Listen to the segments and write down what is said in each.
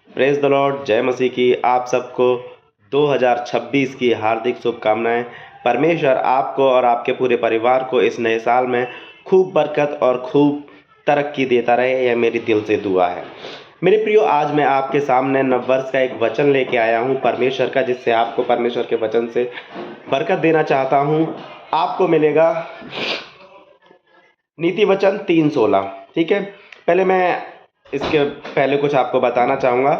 Praise the Lord, जय मसीह की। आप सबको 2026 की हार्दिक शुभकामनाएं। परमेश्वर आपको और आपके पूरे परिवार को इस नए साल में खूब बरकत और खूब तरक्की देता रहे, यह मेरी दिल से दुआ है। मेरे प्रियो, आज मैं आपके सामने नववर्ष का एक वचन लेके आया हूँ परमेश्वर का, जिससे आपको परमेश्वर के वचन से बरकत देना चाहता हूँ। आपको मिलेगा नीति वचन 3:16। ठीक है, पहले मैं इसके पहले कुछ आपको बताना चाहूँगा।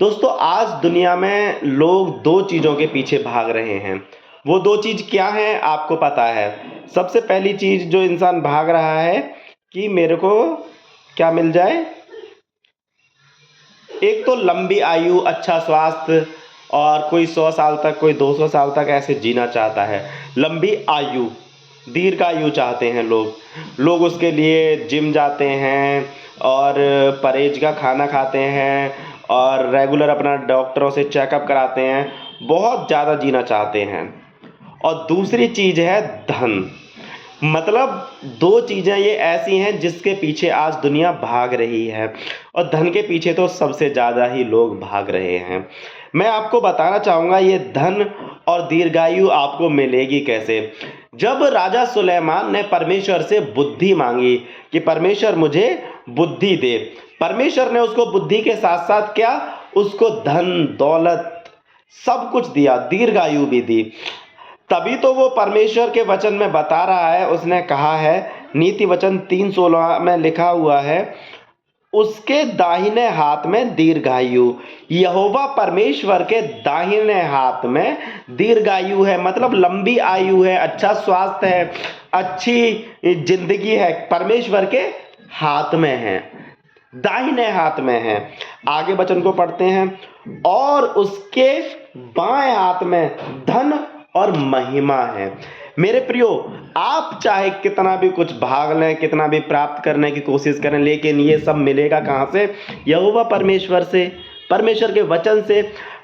दोस्तों, आज दुनिया में लोग दो चीज़ों के पीछे भाग रहे हैं। वो दो चीज़ क्या हैं आपको पता है। सबसे पहली चीज़ जो इंसान भाग रहा है कि मेरे को क्या मिल जाए। एक तो लंबी आयु, अच्छा स्वास्थ्य, और कोई 100 साल तक, कोई 200 साल तक ऐसे जीना चाहता है। लंबी आयु, दीर्घायु चाहते हैं लोग उसके लिए जिम जाते हैं और परहेज का खाना खाते हैं और रेगुलर अपना डॉक्टरों से चेकअप कराते हैं, बहुत ज़्यादा जीना चाहते हैं। और दूसरी चीज़ है धन। मतलब दो चीज़ें ये ऐसी हैं जिसके पीछे आज दुनिया भाग रही है, और धन के पीछे तो सबसे ज़्यादा ही लोग भाग रहे हैं। मैं आपको बताना चाहूँगा ये धन और दीर्घायु आपको मिलेगी कैसे। जब राजा सुलेमान ने परमेश्वर से बुद्धि मांगी कि परमेश्वर मुझे बुद्धि दे, परमेश्वर ने उसको बुद्धि के साथ साथ क्या, उसको धन दौलत सब कुछ दिया, दीर्घायु भी दी। तभी तो वो परमेश्वर के वचन में बता रहा है, उसने कहा है, नीति वचन 3:16 में लिखा हुआ है, उसके दाहिने हाथ में दीर्घायु। यहोवा परमेश्वर के दाहिने हाथ में दीर्घायु है, मतलब लंबी आयु है, अच्छा स्वास्थ्य है, अच्छी जिंदगी है, परमेश्वर के हाथ में है, दाहिने हाथ में है। आगे वचन को पढ़ते हैं, और उसके बाएं हाथ में धन और महिमा है। मेरे प्रियो, आप चाहे कितना भी कुछ भाग लें, कितना भी प्राप्त करने की कोशिश करें, लेकिन ये सब मिलेगा कहाँ से? यहोवा परमेश्वर से, परमेश्वर के वचन से।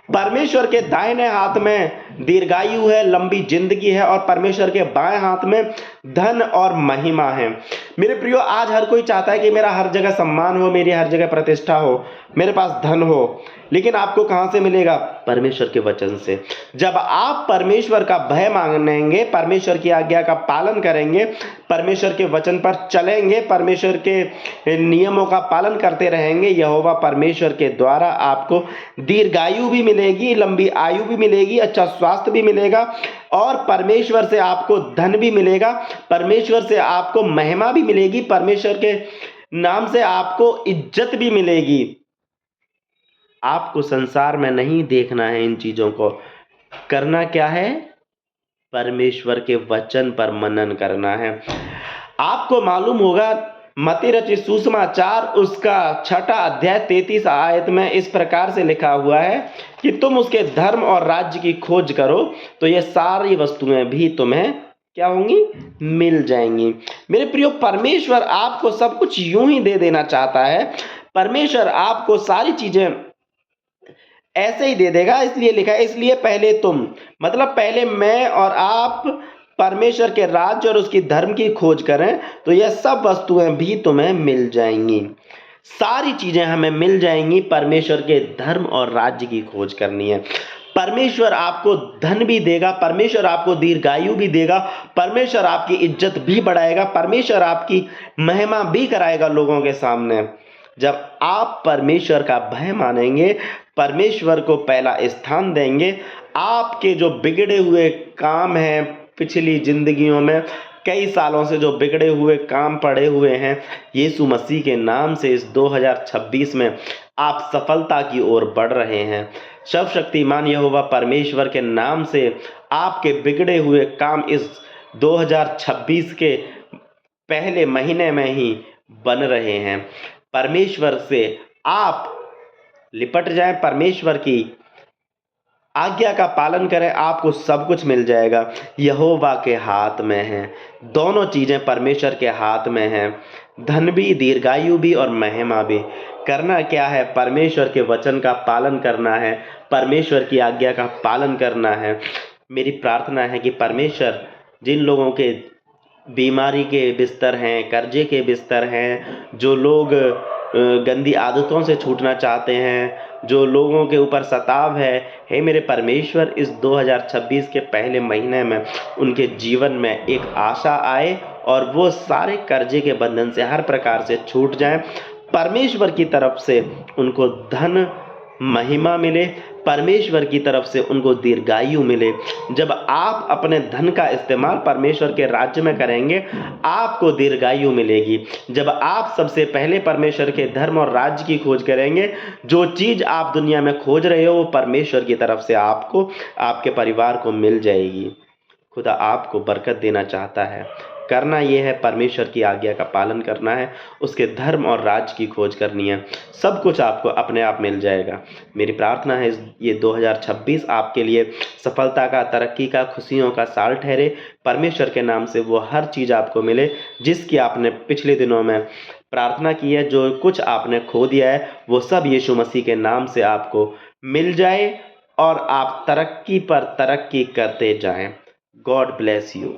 परमेश्वर के दाहिने हाथ में दीर्घायु है, लंबी जिंदगी है, और परमेश्वर के बाएं हाथ में धन और महिमा है। मेरे प्रियो, आज हर कोई चाहता है कि मेरा हर जगह सम्मान हो, मेरी हर जगह प्रतिष्ठा हो, मेरे पास धन हो, लेकिन आपको कहां से मिलेगा? परमेश्वर के वचन से। जब आप परमेश्वर का भय मांगेंगे, परमेश्वर की आज्ञा का पालन करेंगे, परमेश्वर के वचन पर चलेंगे, परमेश्वर के नियमों का पालन करते रहेंगे, यहोवा परमेश्वर के द्वारा आपको दीर्घायु भी मिलेगी, लंबी आयु भी मिलेगी, अच्छा स्वास्थ्य भी मिलेगा, और परमेश्वर से आपको धन भी मिलेगा, परमेश्वर से आपको महिमा भी मिलेगी, परमेश्वर के नाम से आपको इज्जत भी मिलेगी। आपको संसार में नहीं देखना है इन चीजों को। करना क्या है? परमेश्वर के वचन पर मनन करना है। आपको मालूम होगा, मत्ती रचित सुसमाचार उसका 6 अध्याय 33 आयत में इस प्रकार से लिखा हुआ है कि तुम उसके धर्म और राज्य की खोज करो तो ये सारी वस्तुएं भी तुम्हें क्या होंगी? मिल जाएंगी। मेरे प्रियो, परमेश्वर आपको सब कुछ यूं ही दे देना चाहता है। परमेश्वर आपको सारी चीजें ऐसे ही दे देगा। इसलिए लिखा है, इसलिए पहले तुम, मतलब पहले मैं और आप परमेश्वर के राज्य और उसकी धर्म की खोज करें तो यह सब वस्तुएं भी तुम्हें मिल जाएंगी। सारी चीजें हमें मिल जाएंगी। परमेश्वर के धर्म और राज्य की खोज करनी है। परमेश्वर आपको धन भी देगा, परमेश्वर आपको दीर्घायु भी देगा, परमेश्वर आपकी इज्जत भी बढ़ाएगा, परमेश्वर आपकी महिमा भी कराएगा लोगों के सामने। जब आप परमेश्वर का भय मानेंगे, परमेश्वर को पहला स्थान देंगे, आपके जो बिगड़े हुए काम हैं, पिछली जिंदगियों में कई सालों से जो बिगड़े हुए काम पड़े हुए हैं, यीशु मसीह के नाम से इस 2026 में आप सफलता की ओर बढ़ रहे हैं। सर्वशक्तिमान यहोवा परमेश्वर के नाम से आपके बिगड़े हुए काम इस 2026 के पहले महीने में ही बन रहे हैं। परमेश्वर से आप लिपट जाएं, परमेश्वर की आज्ञा का पालन करें, आपको सब कुछ मिल जाएगा। यहोवा के हाथ में है, दोनों चीजें परमेश्वर के हाथ में हैं, धन भी, दीर्घायु भी और महिमा भी। करना क्या है? परमेश्वर के वचन का पालन करना है, परमेश्वर की आज्ञा का पालन करना है। मेरी प्रार्थना है कि परमेश्वर जिन लोगों के बीमारी के बिस्तर हैं, कर्जे के बिस्तर हैं, जो लोग गंदी आदतों से छूटना चाहते हैं, जो लोगों के ऊपर सताव है, हे मेरे परमेश्वर इस 2026 के पहले महीने में उनके जीवन में एक आशा आए और वो सारे कर्जे के बंधन से हर प्रकार से छूट जाएं। परमेश्वर की तरफ से उनको धन महिमा मिले, परमेश्वर की तरफ से उनको दीर्घायु मिले। जब आप अपने धन का इस्तेमाल परमेश्वर के राज्य में करेंगे, आपको दीर्घायु मिलेगी। जब आप सबसे पहले परमेश्वर के धर्म और राज्य की खोज करेंगे, जो चीज़ आप दुनिया में खोज रहे हो वो परमेश्वर की तरफ से आपको, आपके परिवार को मिल जाएगी। खुदा आपको बरकत देना चाहता है। करना ये है परमेश्वर की आज्ञा का पालन करना है, उसके धर्म और राज्य की खोज करनी है, सब कुछ आपको अपने आप मिल जाएगा। मेरी प्रार्थना है ये 2026 आपके लिए सफलता का, तरक्की का, खुशियों का साल ठहरे। परमेश्वर के नाम से वो हर चीज़ आपको मिले जिसकी आपने पिछले दिनों में प्रार्थना की है। जो कुछ आपने खो दिया है वो सब यीशु मसीह के नाम से आपको मिल जाए और आप तरक्की पर तरक्की करते जाएं। God bless you.